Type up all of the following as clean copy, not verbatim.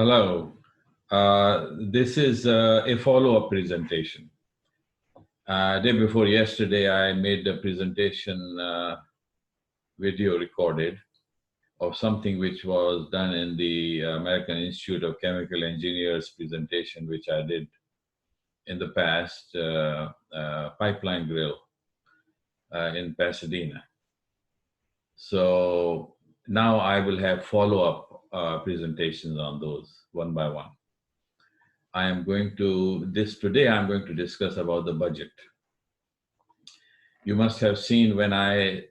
Hello. This is a follow-up presentation. Day before yesterday, I made a presentation video recorded of something which was done in the American Institute of Chemical Engineers presentation, which I did in the past, pipeline grill in Pasadena. So now I will have follow-up presentations on those one by one. Today I'm going to discuss about the budget. You must have seen when I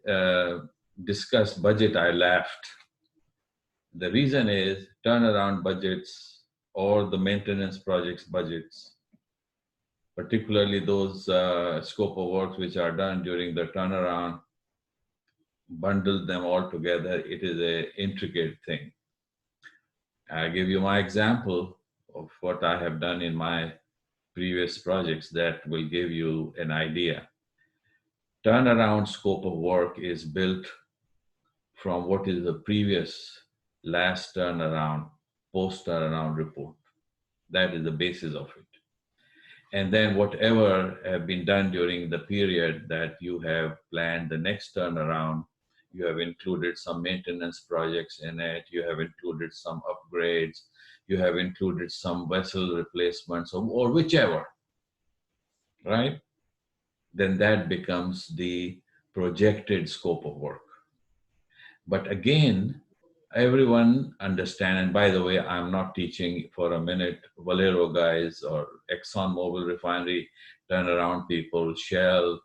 discussed budget, I laughed. The reason is turnaround budgets or the maintenance projects budgets, particularly those scope of works which are done during the turnaround, bundle them all together. It is an intricate thing. I'll give you my example of what I have done in my previous projects that will give you an idea. Turnaround scope of work is built from what is the previous last turnaround, post turnaround report. That is the basis of it. And then whatever have been done during the period that you have planned the next turnaround, you have included some maintenance projects in it, you have included some upgrades, you have included some vessel replacements or whichever, right? Then that becomes the projected scope of work. But again, everyone understand, and by the way, I'm not teaching for a minute Valero guys or ExxonMobil refinery turnaround people, Shell,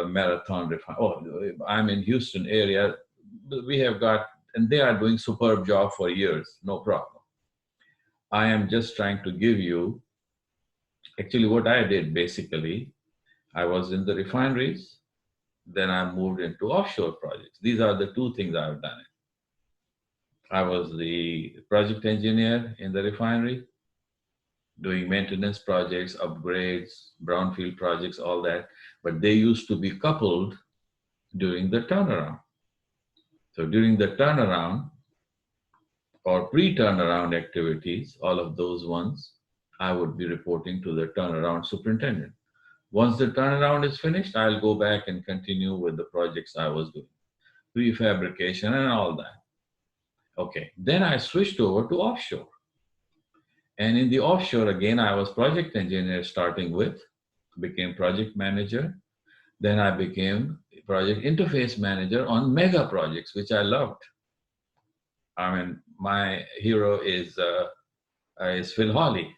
Marathon refinery. Oh, I'm in Houston area. We have got, and they are doing superb job for years, no problem. I am just trying to give you, actually what I did basically, I was in the refineries, then I moved into offshore projects. These are the two things I've done. I was the project engineer in the refinery, doing maintenance projects, upgrades, brownfield projects, all that. But they used to be coupled during the turnaround. So during the turnaround or pre-turnaround activities, all of those ones, I would be reporting to the turnaround superintendent. Once the turnaround is finished, I'll go back and continue with the projects I was doing, prefabrication and all that. Okay, then I switched over to offshore. And in the offshore, again, I was project engineer starting with, became project manager. Then I became project interface manager on mega projects, which I loved. I mean, my hero is Phil Hawley.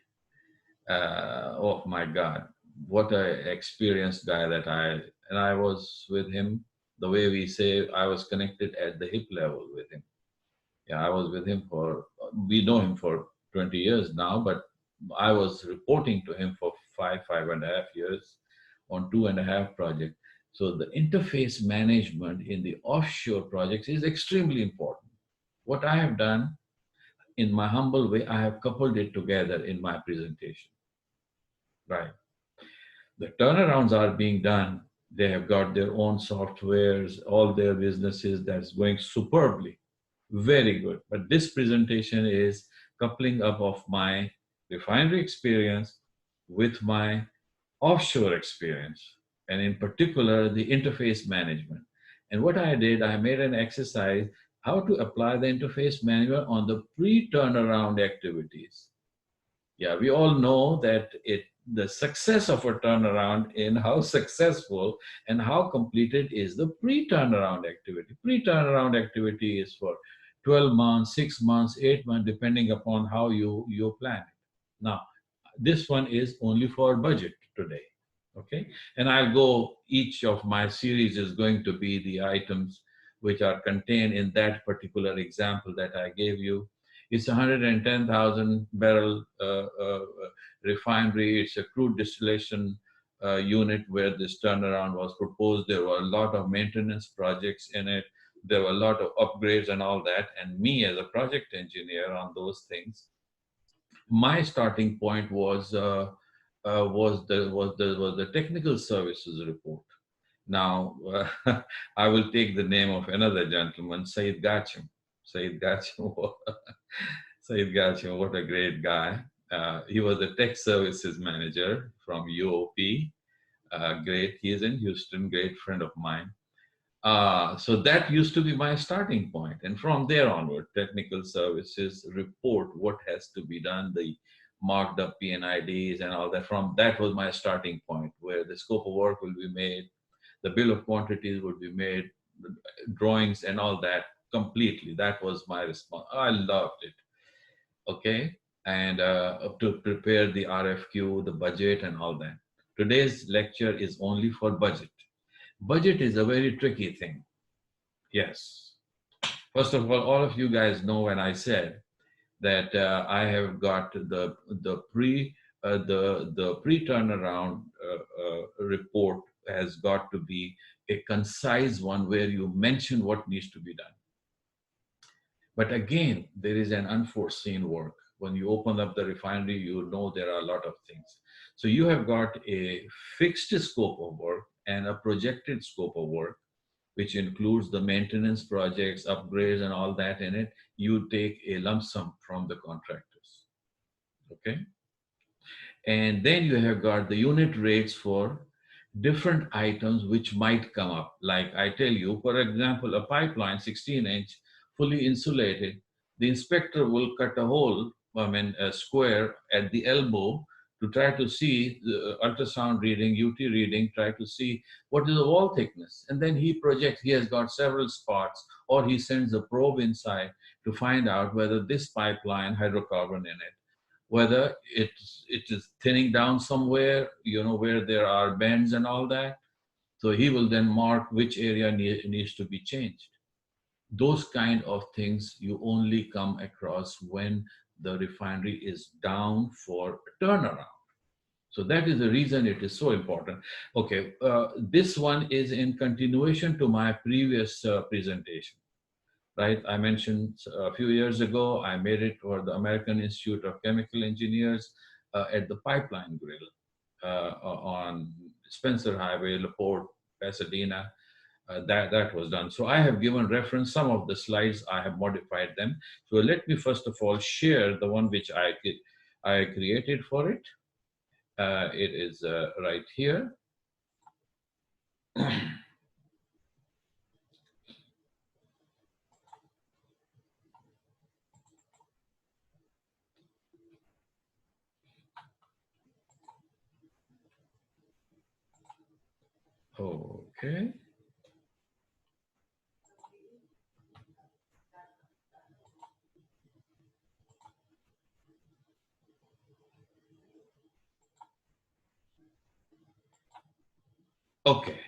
Oh my God, what an experienced guy and I was with him, the way we say, I was connected at the hip level with him. Yeah, I was with him we know him for 20 years now, but I was reporting to him for 5.5 years on 2.5 projects. So the interface management in the offshore projects is extremely important. What I have done, in my humble way, I have coupled it together in my presentation. Right. The turnarounds are being done. They have got their own softwares, all their businesses, that's going superbly. Very good. But this presentation is coupling up of my refinery experience with my offshore experience, and in particular, the interface management. And what I did, I made an exercise how to apply the interface management on the pre-turnaround activities. Yeah, we all know that the success of a turnaround in how successful and how completed is the pre-turnaround activity. Pre-turnaround activity is for 12 months, 6 months, 8 months, depending upon how you plan it. Now, this one is only for budget today, okay? And I'll go, each of my series is going to be the items which are contained in that particular example that I gave you. It's a 110,000 barrel refinery. It's a crude distillation unit where this turnaround was proposed. There were a lot of maintenance projects in it. There were a lot of upgrades and all that. And me as a project engineer on those things, my starting point was the technical services report. Now, I will take the name of another gentleman, Said Gacham. Saeed Ghasim, what a great guy. He was the tech services manager from UOP. Great. He is in Houston, great friend of mine. So that used to be my starting point. And from there onward, technical services report what has to be done, the marked up PNIDs and all that. From that was my starting point, where the scope of work will be made, the bill of quantities would be made, the drawings and all that completely. That was my response. I loved it. Okay. And to prepare the RFQ, the budget and all that. Today's lecture is only for budget. Budget is a very tricky thing. Yes. First of all of you guys know when I said that I have got the pre turnaround report has got to be a concise one where you mention what needs to be done. But again, there is an unforeseen work. When you open up the refinery, you know there are a lot of things. So you have got a fixed scope of work and a projected scope of work, which includes the maintenance projects, upgrades, and all that in it. You take a lump sum from the contractors. Okay. And then you have got the unit rates for different items which might come up. Like I tell you, for example, a pipeline 16-inch, fully insulated, the inspector will cut a hole, a square at the elbow to try to see the ultrasound reading, UT reading, try to see what is the wall thickness. And then he projects, he has got several spots, or he sends a probe inside to find out whether this pipeline, hydrocarbon in it, whether it is thinning down somewhere, where there are bends and all that. So he will then mark which area needs to be changed. Those kind of things you only come across when the refinery is down for turnaround. So that is the reason it is so important. Okay, this one is in continuation to my previous presentation. Right, I mentioned a few years ago, I made it for the American Institute of Chemical Engineers at the Pipeline Grill on Spencer Highway, LaPorte, Pasadena. That was done. So I have given reference, some of the slides, I have modified them. So let me first of all share the one which I created for it. It is right here. Okay. Okay.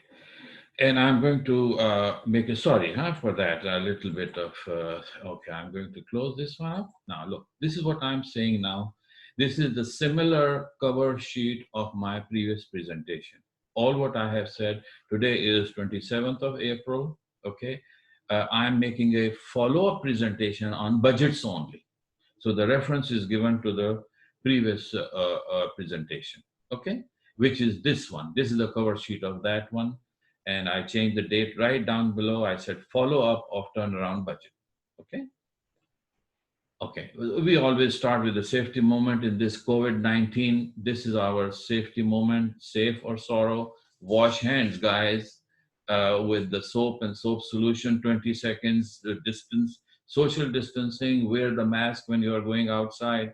And I'm going to make a sorry for that, a little bit of, okay, I'm going to close this one up. Now, look, this is what I'm saying now. This is the similar cover sheet of my previous presentation. All what I have said today is 27th of April, okay? I'm making a follow-up presentation on budgets only. So the reference is given to the previous presentation, okay? Which is this one. This is the cover sheet of that one. And I changed the date right down below. I said follow-up of turnaround budget, okay? Okay, we always start with the safety moment in this COVID-19. This is our safety moment, safe or sorrow. Wash hands, guys, with the soap and soap solution, 20 seconds distance, social distancing, wear the mask when you are going outside,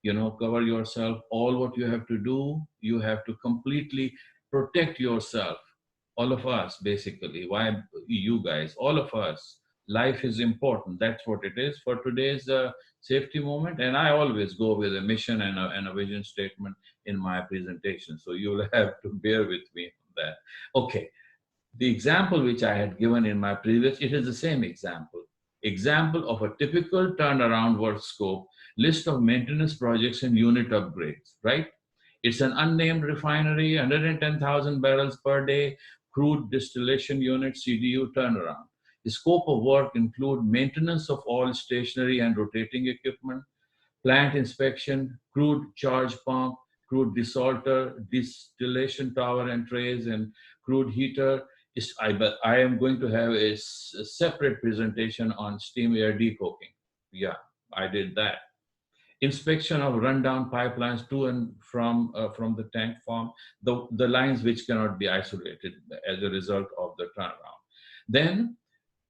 cover yourself. All what you have to do, you have to completely protect yourself. All of us, basically. Why you guys? All of us. Life is important. That's what it is for today's safety moment. And I always go with a mission and a vision statement in my presentation. So you'll have to bear with me on that. Okay. The example which I had given in my previous, it is the same example. Example of a typical turnaround work scope, list of maintenance projects and unit upgrades, right? It's an unnamed refinery, 110,000 barrels per day, crude distillation unit, CDU turnaround. The scope of work include maintenance of all stationary and rotating equipment, plant inspection, crude charge pump, crude desalter, distillation tower and trays, and crude heater. But I am going to have a separate presentation on steam air decoking. Yeah, I did that. inspection of rundown pipelines to and from the tank farm, the lines which cannot be isolated as a result of the turnaround. Then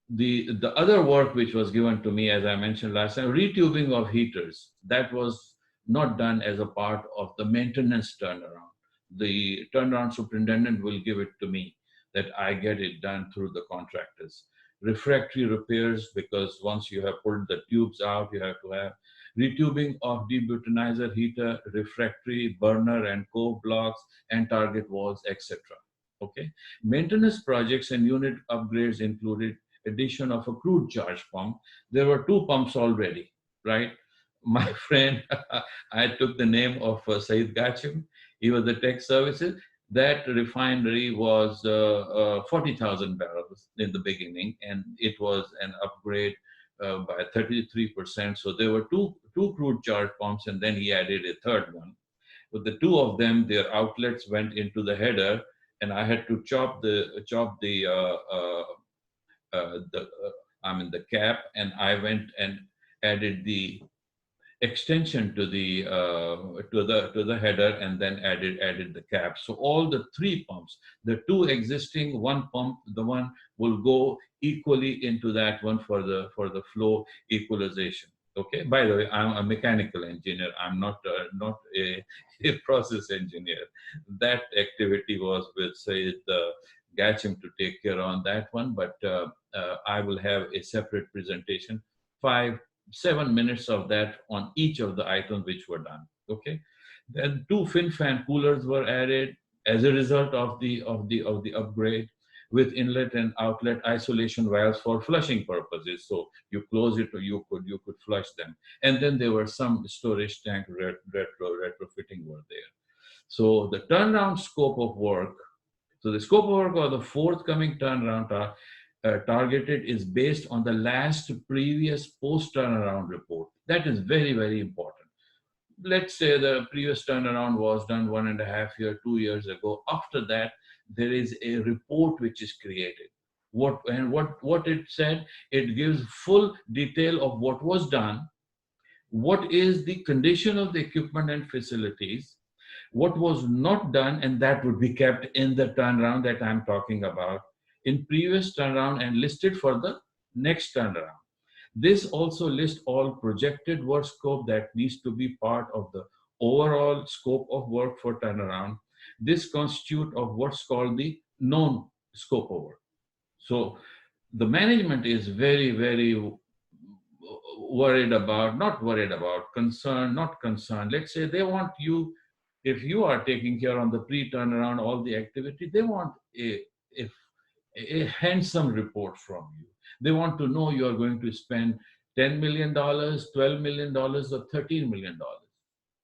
the other work which was given to me, as I mentioned last time, retubing of heaters, that was not done as a part of the maintenance turnaround. The turnaround superintendent will give it to me, that I get it done through the contractors. Refractory repairs, because once you have pulled the tubes out, you have to have retubing of debutanizer heater, refractory burner and cove blocks and target walls, etc. Okay. Maintenance projects and unit upgrades included addition of a crude charge pump. There were two pumps already, right? My friend, I took the name of Saeed Gachim. He was the tech services. That refinery was 40,000 barrels in the beginning, and it was an upgrade by 33%. So there were two crude charge pumps, and then he added a third one. With the two of them, their outlets went into the header, and I had to chop the cap, and I went and added the extension to the header, and then added the cap. So all the three pumps, the two existing, one pump, the one will go equally into that one for the flow equalization. Okay. By the way, I'm a mechanical engineer. I'm not a process engineer. That activity was with, say, the Gachim to take care on that one, but I will have a separate presentation, 7 minutes of that on each of the items which were done. Okay. Then two fin fan coolers were added as a result of the upgrade, with inlet and outlet isolation valves for flushing purposes. So you close it, or you could flush them. And then there were some storage tank retrofitting were there. So the turnaround scope of work. So the scope of work of the forthcoming turnaround targeted is based on the last previous post turnaround report. That is very, very important. Let's say the previous turnaround was done 1.5 years, 2 years ago. After that, there is a report which is created. What it said, it gives full detail of what was done, what is the condition of the equipment and facilities, what was not done, and that would be kept in the turnaround that I'm talking about, in previous turnaround, and listed for the next turnaround. This also lists all projected work scope that needs to be part of the overall scope of work for turnaround. This constitutes of what's called the known scope of work. So the management is very, very concerned, not concerned. Let's say they want you, if you are taking care on the pre-turnaround, all the activity, they want a handsome report from you. They want to know you are going to spend $10 million, $12 million, or $13 million.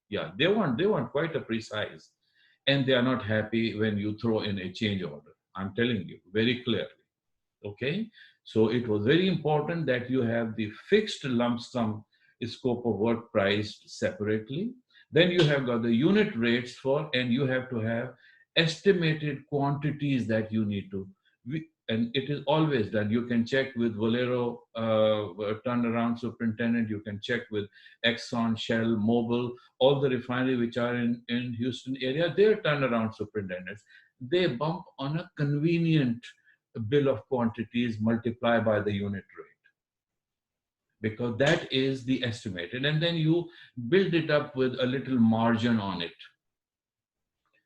Yeah, they want quite a precise. And they are not happy when you throw in a change order. I'm telling you very clearly. Okay, so it was very important that you have the fixed lump sum scope of work priced separately. Then you have got the unit rates for, and you have to have estimated quantities that you need to, and it is always done. You can check with Valero turnaround superintendent, you can check with Exxon, Shell, Mobil, all the refinery which are in Houston area, their turnaround superintendents, they bump on a convenient bill of quantities multiplied by the unit rate, because that is the estimated, and then you build it up with a little margin on it,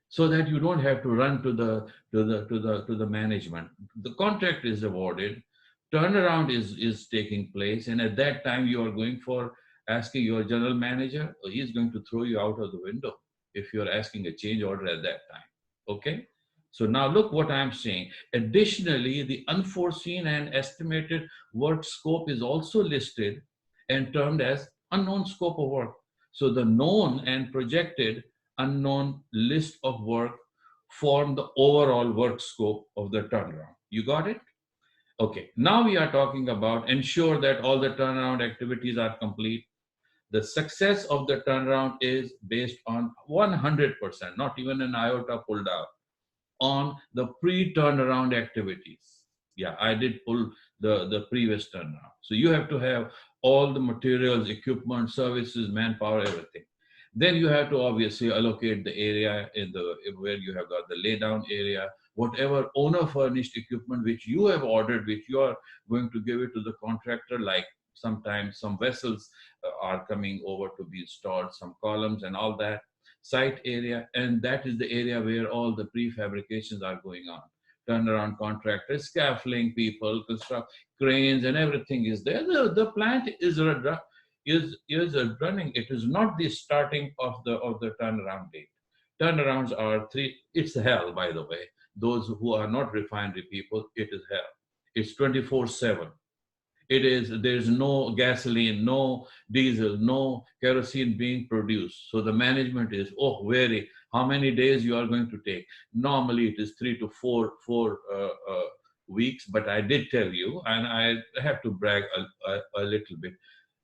so that you don't have to run to the management. The contract is awarded, turnaround is taking place, and at that time you are going for asking your general manager, he is going to throw you out of the window if you're asking a change order at that time. Okay. So now look what I'm saying. Additionally, the unforeseen and estimated work scope is also listed and termed as unknown scope of work. So the known and projected unknown list of work form the overall work scope of the turnaround. You got it? Okay. Now we are talking about ensure that all the turnaround activities are complete. The success of the turnaround is based on 100%, not even an iota pulled out, on the pre-turnaround activities. Yeah, I did pull the previous turnaround. So you have to have all the materials, equipment, services, manpower, everything. Then you have to obviously allocate the area where you have got the laydown area, whatever owner furnished equipment which you have ordered, which you are going to give it to the contractor. Like sometimes some vessels are coming over to be installed, some columns and all that. Site area, and that is the area where all the prefabrications are going on. Turnaround contractors, scaffolding people, construct cranes, and everything is there. The plant is running. It is not the starting of the turnaround date. Turnarounds are three. It's hell, by the way. Those who are not refinery people, it is hell. It's 24/7. There's no gasoline, no diesel, no kerosene being produced. So the management is, oh, very, how many days you are going to take? Normally it is 3 to 4 weeks, but I did tell you, and I have to brag a little bit.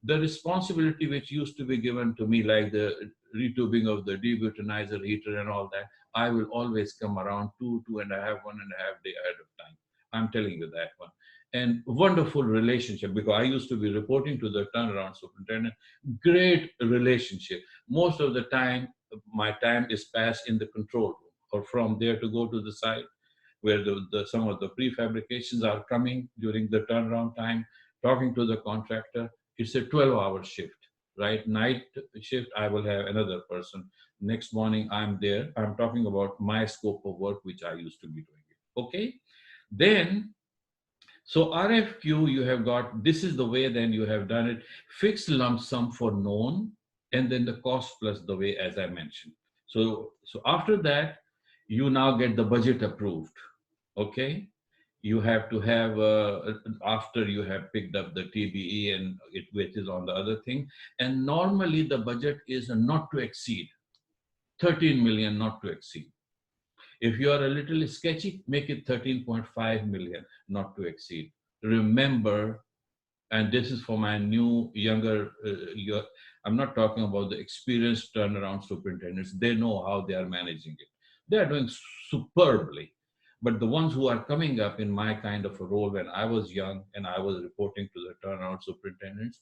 The responsibility which used to be given to me, like the retubing of the debutanizer heater and all that, I will always come around 2.5, 1.5 day ahead of time. I'm telling you that one. And wonderful relationship, because I used to be reporting to the turnaround superintendent. Great relationship. Most of the time, my time is passed in the control room, or from there to go to the site where some of the prefabrications are coming during the turnaround time, talking to the contractor. It's a 12-hour shift, right? Night shift, I will have another person. Next morning, I'm there. I'm talking about my scope of work, which I used to be doing. Okay? Then, so RFQ, you have got, this is the way then you have done it, fixed lump sum for known, and then the cost plus the way, as I mentioned. So after that, you now get the budget approved, okay? You have to have, after you have picked up the TBE and it, which is on the other thing, and normally the budget is not to exceed, 13 million not to exceed. If you are a little sketchy, make it 13.5 million, not to exceed. Remember, and this is for my new, younger, I'm not talking about the experienced turnaround superintendents. They know how they are managing it. They are doing superbly. But the ones who are coming up in my kind of a role when I was young and I was reporting to the turnaround superintendents,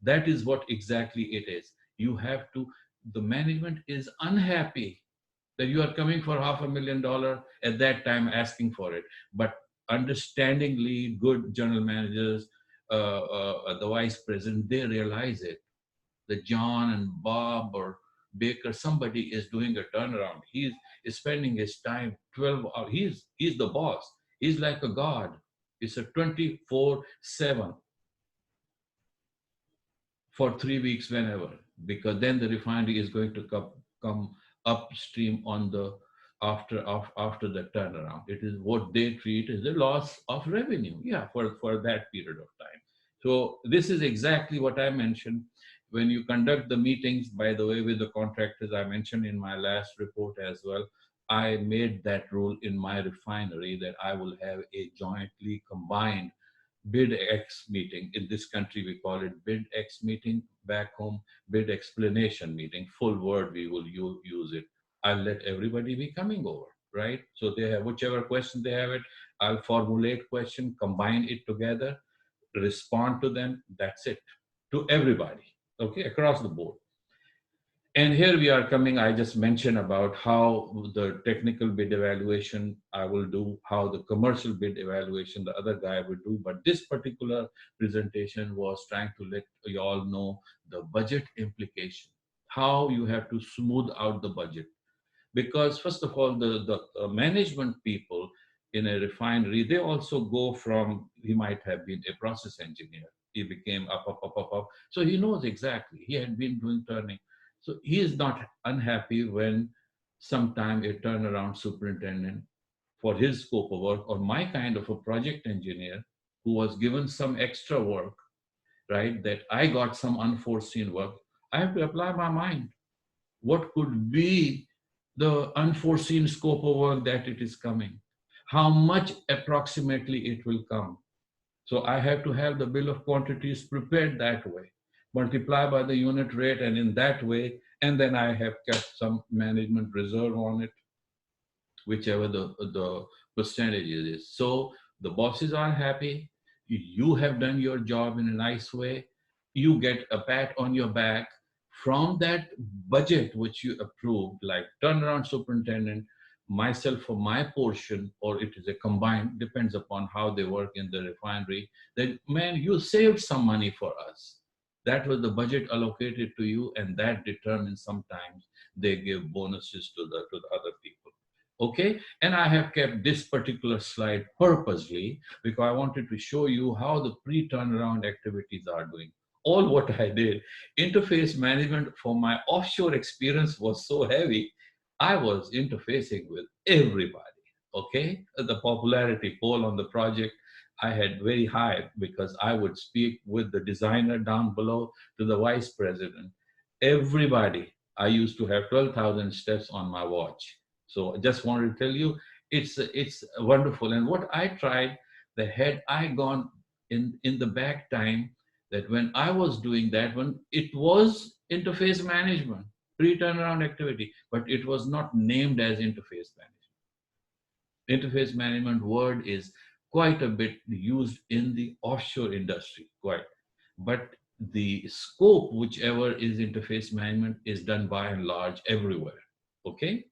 that is what exactly it is. You have to, the management is unhappy that you are coming for $500,000 at that time asking for it. But understandingly, good general managers, the vice president, they realize it. That John and Bob or Baker, somebody is doing a turnaround. He's spending his time 12 hours. He's the boss. He's like a god. It's a 24/7 for 3 weeks whenever, because then the refinery is going to come upstream on the after the turnaround. It is what they treat as the loss of revenue, yeah, for that period of time. So this is exactly what I mentioned. When you conduct the meetings, by the way, with the contractors, I mentioned in my last report as well, I made that rule in my refinery that I will have a jointly combined bid X meeting. In this country, we call it bid X meeting. Back home, bid explanation meeting. Full word, we will use it. I'll let everybody be coming over, right? So they have whichever question they have it. I'll formulate question, combine it together, respond to them. That's it, to everybody, okay, across the board. And here we are coming, I just mentioned about how the technical bid evaluation I will do, how the commercial bid evaluation the other guy will do. But this particular presentation was trying to let you all know the budget implication, how you have to smooth out the budget. Because first of all, the management people in a refinery, they also go from, he might have been a process engineer. He became up. So he knows exactly, he had been doing turning. So he is not unhappy when sometime a turnaround superintendent for his scope of work, or my kind of a project engineer who was given some extra work, right? That I got some unforeseen work. I have to apply my mind. What could be the unforeseen scope of work that it is coming? How much approximately it will come? So I have to have the bill of quantities prepared that way, multiply by the unit rate, and in that way, and then I have kept some management reserve on it, whichever the percentage is. So the bosses are happy. You have done your job in a nice way. you get a pat on your back from that budget which you approved, like turnaround superintendent, myself for my portion, or it is a combined, depends upon how they work in the refinery, that man, you saved some money for us. That was the budget allocated to you, and that determines sometimes they give bonuses to the other people. Okay, and I have kept this particular slide purposely because I wanted to show you how the pre-turnaround activities are doing. All what I did, interface management for my offshore experience was so heavy, I was interfacing with everybody. Okay, the popularity poll on the project I had very high because I would speak with the designer down below to the vice president. Everybody, I used to have 12,000 steps on my watch. So I just wanted to tell you, it's wonderful. And what I tried, the had I gone in the back time, that when I was doing that one, it was interface management, pre-turnaround activity, but it was not named as interface management. Interface management word is quite a bit used in the offshore industry, quite. But the scope, whichever is interface management, is done by and large everywhere. Okay?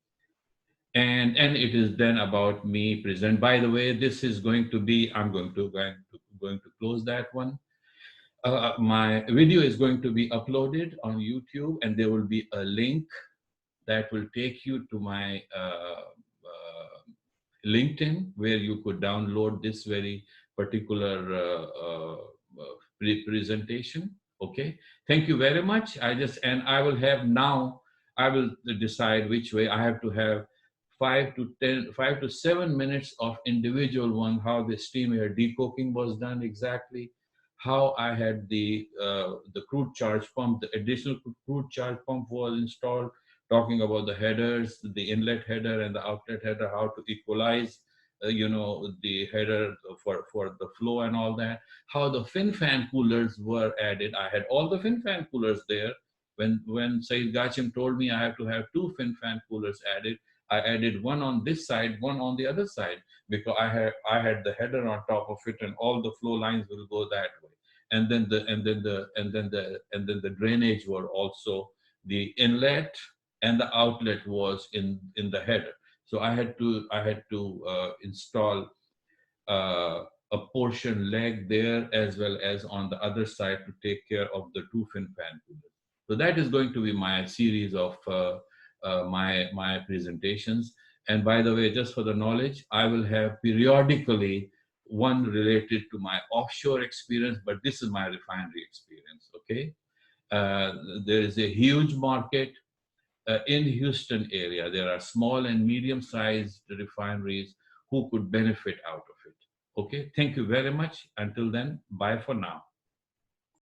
And it is then about me present. By the way, this is going to be, I'm going to close that one. My video is going to be uploaded on YouTube, and there will be a link that will take you to my LinkedIn, where you could download this very particular presentation. Okay, thank you very much. And I will have now, I will decide which way I have to have 5 to 7 minutes of individual one, how the steam air decoking was done exactly, how I had the crude charge pump, the additional crude charge pump was installed, talking about the headers, the inlet header and the outlet header, how to equalize, the header for the flow and all that, how the fin fan coolers were added. I had all the fin fan coolers there. When Saeed Gachim told me I have to have 2 fin fan coolers added, I added one on this side, one on the other side, because I had the header on top of it, and all the flow lines will go that way. And then the drainage were also, the inlet and the outlet was in the header. So I had to install a portion leg there, as well as on the other side, to take care of the 2 fin fan coolers. So that is going to be my series of my presentations. And by the way, just for the knowledge, I will have periodically one related to my offshore experience, but this is my refinery experience. Okay, uh, there is a huge market in Houston area. There are small and medium-sized refineries who could benefit out of it. Okay, thank you very much. Until then, bye for now.